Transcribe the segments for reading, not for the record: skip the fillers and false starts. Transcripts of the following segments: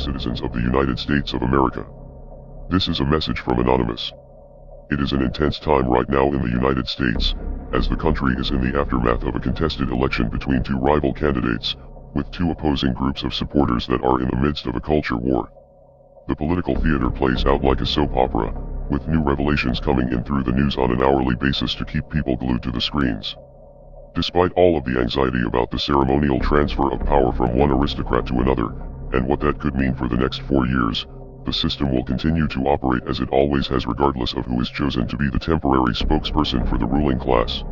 citizens of the United States of America. This is a message from Anonymous. It is an intense time right now in the United States, as the country is in the aftermath of a contested election between two rival candidates, with two opposing groups of supporters that are in the midst of a culture war. The political theater plays out like a soap opera, with new revelations coming in through the news on an hourly basis to keep people glued to the screens. Despite all of the anxiety about the ceremonial transfer of power from one aristocrat to another, and what that could mean for the next 4 years, the system will continue to operate as it always has regardless of who is chosen to be the temporary spokesperson for the ruling class.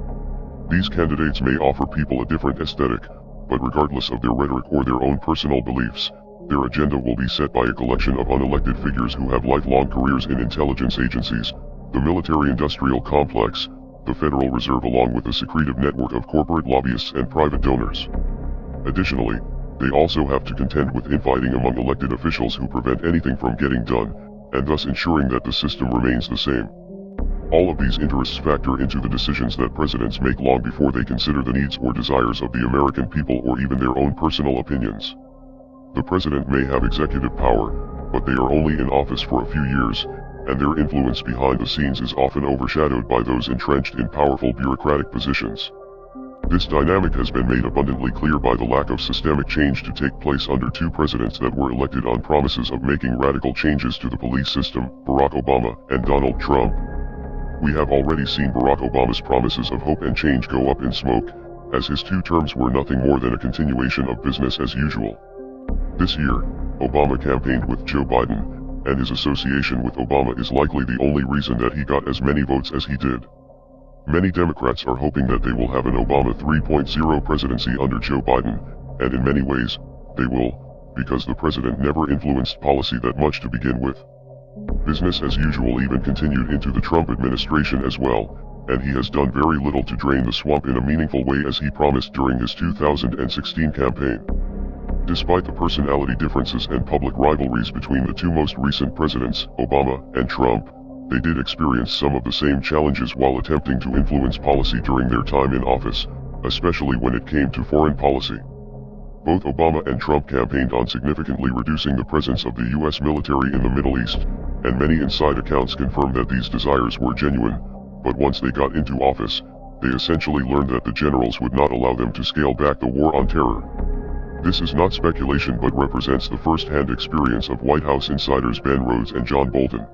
These candidates may offer people a different aesthetic, but regardless of their rhetoric or their own personal beliefs, their agenda will be set by a collection of unelected figures who have lifelong careers in intelligence agencies, the military-industrial complex, the Federal Reserve along with a secretive network of corporate lobbyists and private donors. Additionally, they also have to contend with infighting among elected officials who prevent anything from getting done, and thus ensuring that the system remains the same. All of these interests factor into the decisions that presidents make long before they consider the needs or desires of the American people or even their own personal opinions. The president may have executive power, but they are only in office for a few years, and their influence behind the scenes is often overshadowed by those entrenched in powerful bureaucratic positions. This dynamic has been made abundantly clear by the lack of systemic change to take place under two presidents that were elected on promises of making radical changes to the police system, Barack Obama and Donald Trump. We have already seen Barack Obama's promises of hope and change go up in smoke, as his 2 terms were nothing more than a continuation of business as usual. This year, Obama campaigned with Joe Biden, and his association with Obama is likely the only reason that he got as many votes as he did. Many Democrats are hoping that they will have an Obama 3.0 presidency under Joe Biden, and in many ways, they will, because the president never influenced policy that much to begin with. Business as usual even continued into the Trump administration as well, and he has done very little to drain the swamp in a meaningful way as he promised during his 2016 campaign. Despite the personality differences and public rivalries between the two most recent presidents, Obama and Trump, they did experience some of the same challenges while attempting to influence policy during their time in office, especially when it came to foreign policy. Both Obama and Trump campaigned on significantly reducing the presence of the U.S. military in the Middle East, and many inside accounts confirm that these desires were genuine, but once they got into office, they essentially learned that the generals would not allow them to scale back the war on terror. This is not speculation but represents the first-hand experience of White House insiders Ben Rhodes and John Bolton.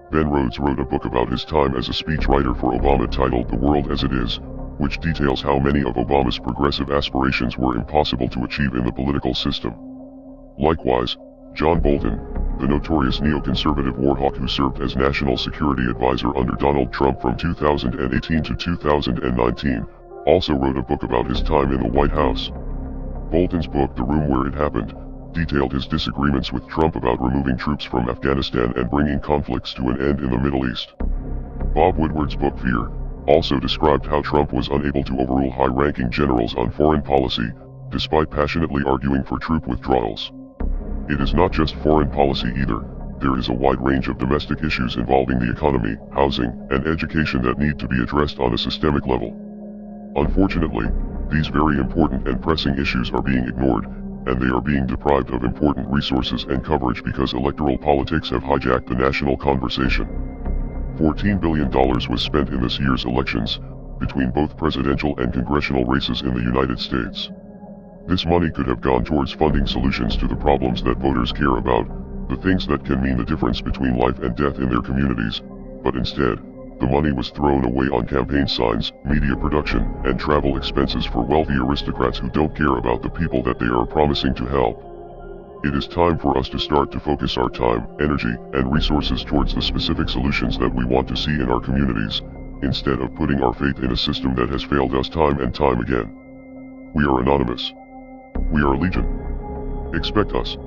Ben Rhodes wrote a book about his time as a speechwriter for Obama titled The World as It Is, which details how many of Obama's progressive aspirations were impossible to achieve in the political system. Likewise, John Bolton, the notorious neoconservative warhawk who served as National Security Advisor under Donald Trump from 2018 to 2019, also wrote a book about his time in the White House. Bolton's book The Room Where It Happened detailed his disagreements with Trump about removing troops from Afghanistan and bringing conflicts to an end in the Middle East. Bob Woodward's book Fear also described how Trump was unable to overrule high-ranking generals on foreign policy, despite passionately arguing for troop withdrawals. It is not just foreign policy either, there is a wide range of domestic issues involving the economy, housing, and education that need to be addressed on a systemic level. Unfortunately, these very important and pressing issues are being ignored, and they are being deprived of important resources and coverage because electoral politics have hijacked the national conversation. $14 billion was spent in this year's elections, between both presidential and congressional races in the United States. This money could have gone towards funding solutions to the problems that voters care about, the things that can mean the difference between life and death in their communities, but instead, the money was thrown away on campaign signs, media production, and travel expenses for wealthy aristocrats who don't care about the people that they are promising to help. It is time for us to start to focus our time, energy, and resources towards the specific solutions that we want to see in our communities, instead of putting our faith in a system that has failed us time and time again. We are Anonymous. We are Legion. Expect us.